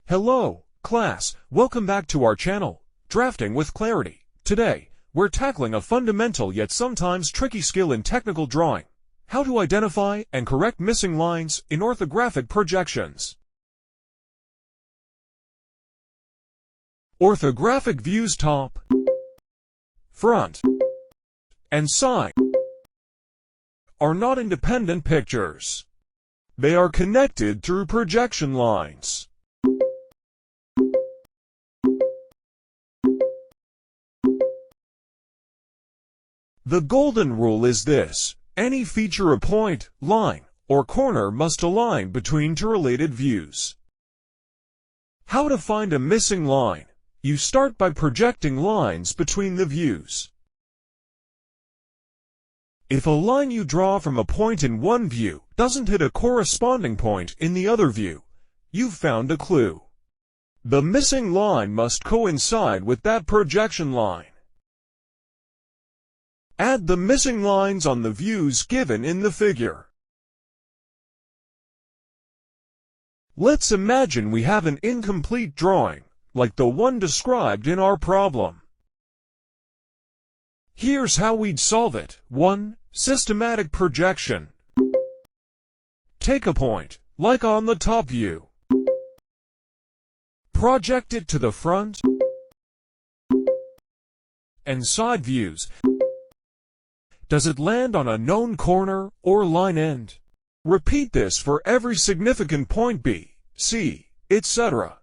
Hello, class. Welcome back to our channel, Drafting with Clarity. Today, we're tackling a fundamental yet sometimes tricky skill in technical drawing: how to identify and correct missing lines in orthographic projections. Orthographic views top, front, and side are not independent pictures. They are connected through projection lines. The golden rule is this: any feature, a point, line, or corner must align between two related views. How to find a missing line? You start by projecting lines between the views. If a line you draw from a point in one view doesn't hit a corresponding point in the other view, you've found a clue. The missing line must coincide with that projection line. Add the missing lines on the views given in the figure. Let's imagine we have an incomplete drawing, like the one described in our problem. Here's how we'd solve it. 1. Systematic projection. Take a point, like on the top view. Project it to the front and side views. Does it land on a known corner or line end? Repeat this for every significant point B, C, etc.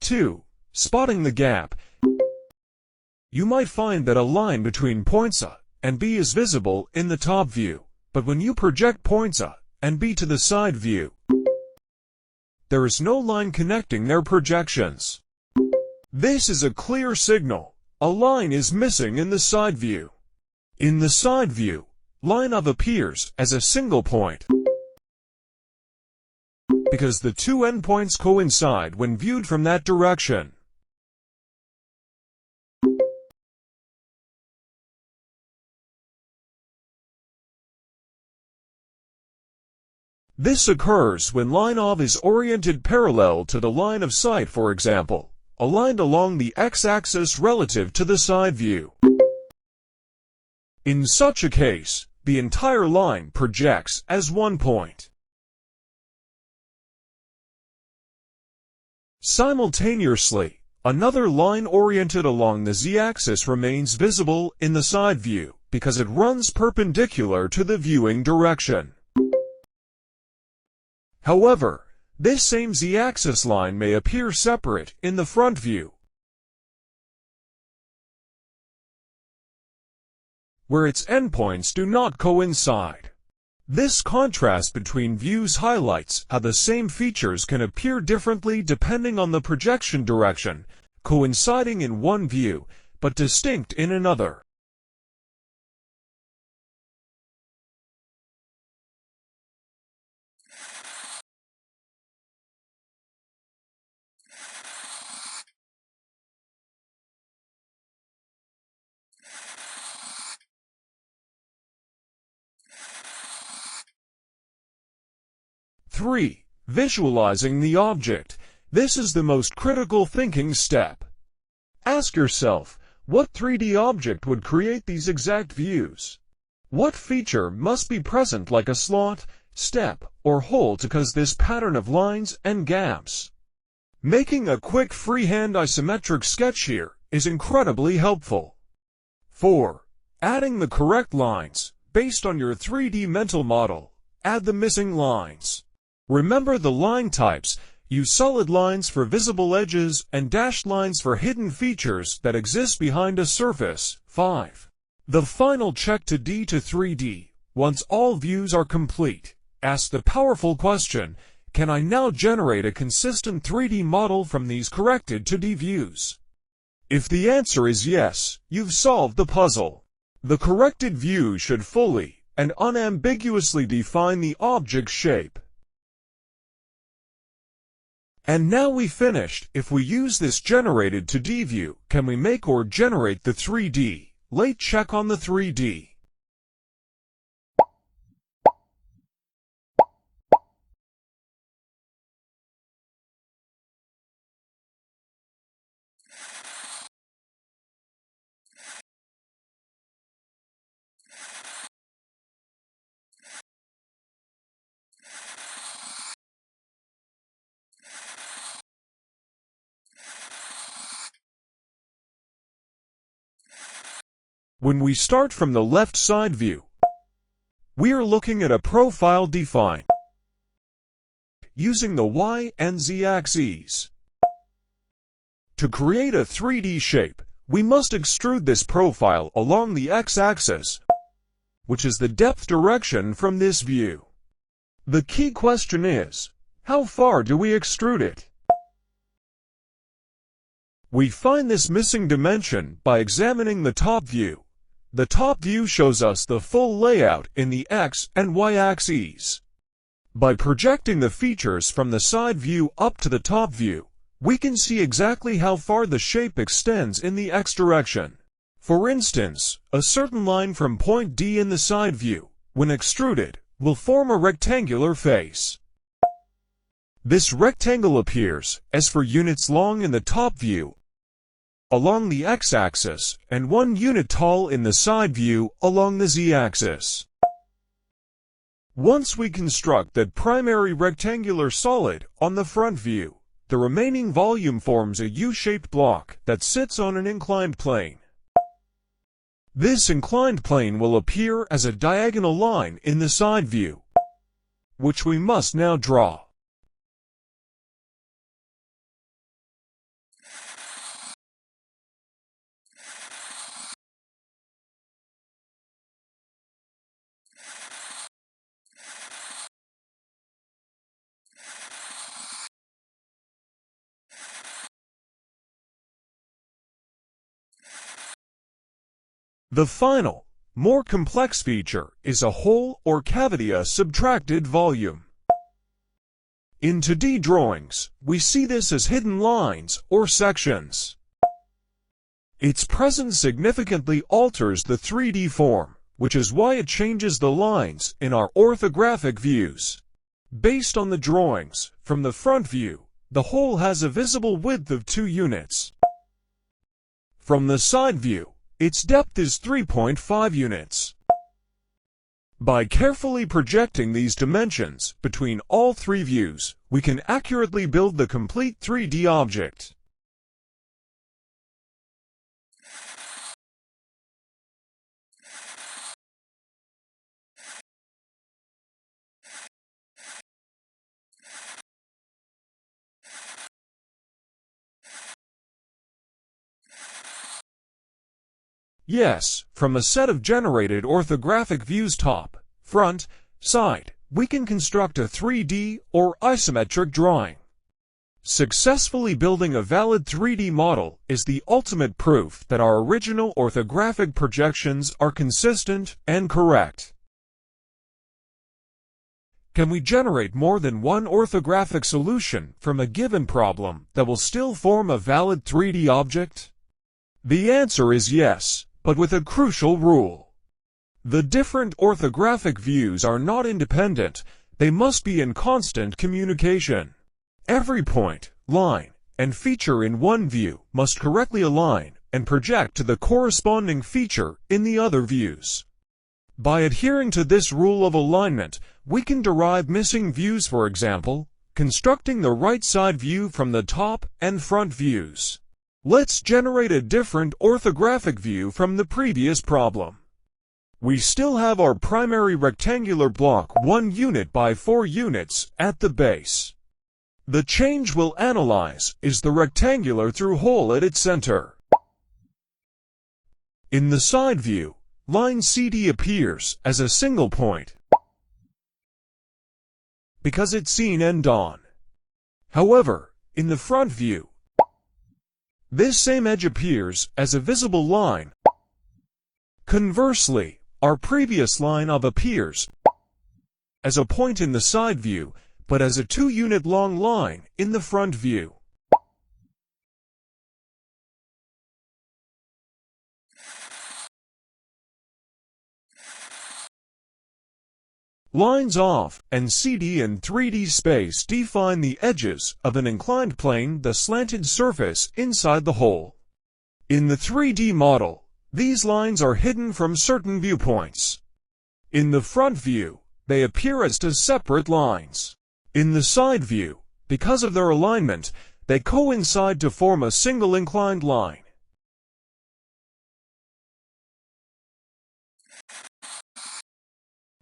Two. Spotting the gap. You might find that a line between points A and B is visible in the top view, but when you project points A and B to the side view, there is no line connecting their projections. This is a clear signal: a line is missing in the side view. In the side view, line of appears as a single point, because the two endpoints coincide when viewed from that direction. This occurs when line of is oriented parallel to the line of sight, for example, aligned along the x-axis relative to the side view. In such a case, the entire line projects as one point. Simultaneously, another line oriented along the z-axis remains visible in the side view because it runs perpendicular to the viewing direction. However, this same z-axis line may appear separate in the front view, where its endpoints do not coincide. This contrast between views highlights how the same features can appear differently depending on the projection direction, coinciding in one view, but distinct in another. Three. Visualizing the object. This is the most critical thinking step. Ask yourself, what 3D object would create these exact views? What feature must be present, like a slot, step, or hole, to cause this pattern of lines and gaps? Making a quick freehand isometric sketch here is incredibly helpful. 4. Adding the correct lines. Based on your 3D mental model, add the missing lines. Remember the line types: use solid lines for visible edges and dashed lines for hidden features that exist behind a surface. 5. The final check to D to 3D. Once all views are complete, ask the powerful question: Can I now generate a consistent 3D model from these corrected 2D views? If the answer is yes, you've solved the puzzle. The corrected view should fully and unambiguously define the object's shape. And now we finished. If we use this generated 2D view, can we make or generate the 3D? Let's check on the 3D. When we start from the left side view, we are looking at a profile defined using the Y and Z axes. To create a 3D shape, we must extrude this profile along the X-axis, which is the depth direction from this view. The key question is, how far do we extrude it? We find this missing dimension by examining the top view. The top view shows us the full layout in the X and Y axes. By projecting the features from the side view up to the top view, we can see exactly how far the shape extends in the X direction. For instance, a certain line from point D in the side view, when extruded, will form a rectangular face. This rectangle appears as 4 units long in the top view along the X-axis and 1 unit tall in the side view along the Z-axis. Once we construct that primary rectangular solid on the front view, the remaining volume forms a U-shaped block that sits on an inclined plane. This inclined plane will appear as a diagonal line in the side view, which we must now draw. The final, more complex feature is a hole or cavity, a subtracted volume. In 2D drawings, we see this as hidden lines or sections. Its presence significantly alters the 3D form, which is why it changes the lines in our orthographic views. Based on the drawings, from the front view, the hole has a visible width of 2 units. From the side view, its depth is 3.5 units. By carefully projecting these dimensions between all 3 views, we can accurately build the complete 3D object. Yes, from a set of generated orthographic views top, front, side, we can construct a 3D or isometric drawing. Successfully building a valid 3D model is the ultimate proof that our original orthographic projections are consistent and correct. Can we generate more than one orthographic solution from a given problem that will still form a valid 3D object? The answer is yes, but with a crucial rule. The different orthographic views are not independent, they must be in constant communication. Every point, line, and feature in one view must correctly align and project to the corresponding feature in the other views. By adhering to this rule of alignment, we can derive missing views, for example, constructing the right side view from the top and front views. Let's generate a different orthographic view from the previous problem. We still have our primary rectangular block 1 unit by 4 units at the base. The change we'll analyze is the rectangular through hole at its center. In the side view, line CD appears as a single point. because it's seen end-on. However, in the front view, this same edge appears as a visible line. Conversely, our previous line appears as a point in the side view, but as a 2-unit long line in the front view. Lines OFF and CD in 3D space define the edges of an inclined plane, the slanted surface inside the hole. In the 3D model, these lines are hidden from certain viewpoints. In the front view, they appear as two separate lines. In the side view, because of their alignment, they coincide to form a single inclined line.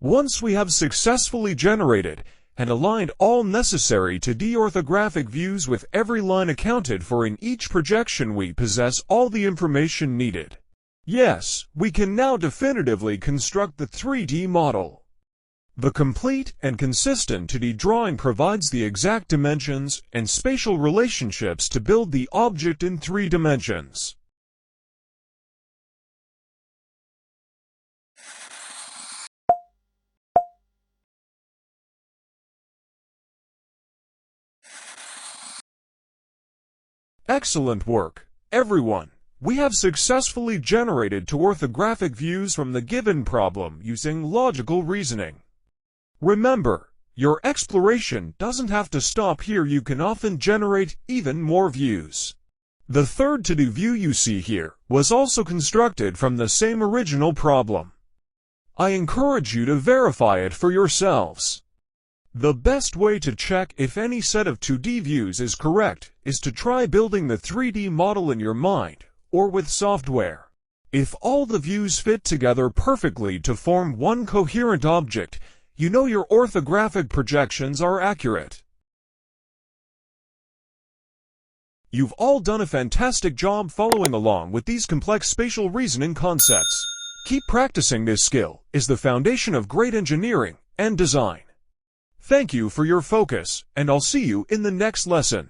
Once we have successfully generated and aligned all necessary 2D orthographic views with every line accounted for in each projection, we possess all the information needed. Yes, we can now definitively construct the 3D model. The complete and consistent 2D drawing provides the exact dimensions and spatial relationships to build the object in 3 dimensions. Excellent work, everyone! We have successfully generated 2 orthographic views from the given problem using logical reasoning. Remember, your exploration doesn't have to stop here. You can often generate even more views. The third 2D view you see here was also constructed from the same original problem. I encourage you to verify it for yourselves. The best way to check if any set of 2D views is correct is to try building the 3D model in your mind or with software. If all the views fit together perfectly to form one coherent object, you know your orthographic projections are accurate. You've all done a fantastic job following along with these complex spatial reasoning concepts. Keep practicing. This skill is the foundation of great engineering and design. Thank you for your focus, and I'll see you in the next lesson.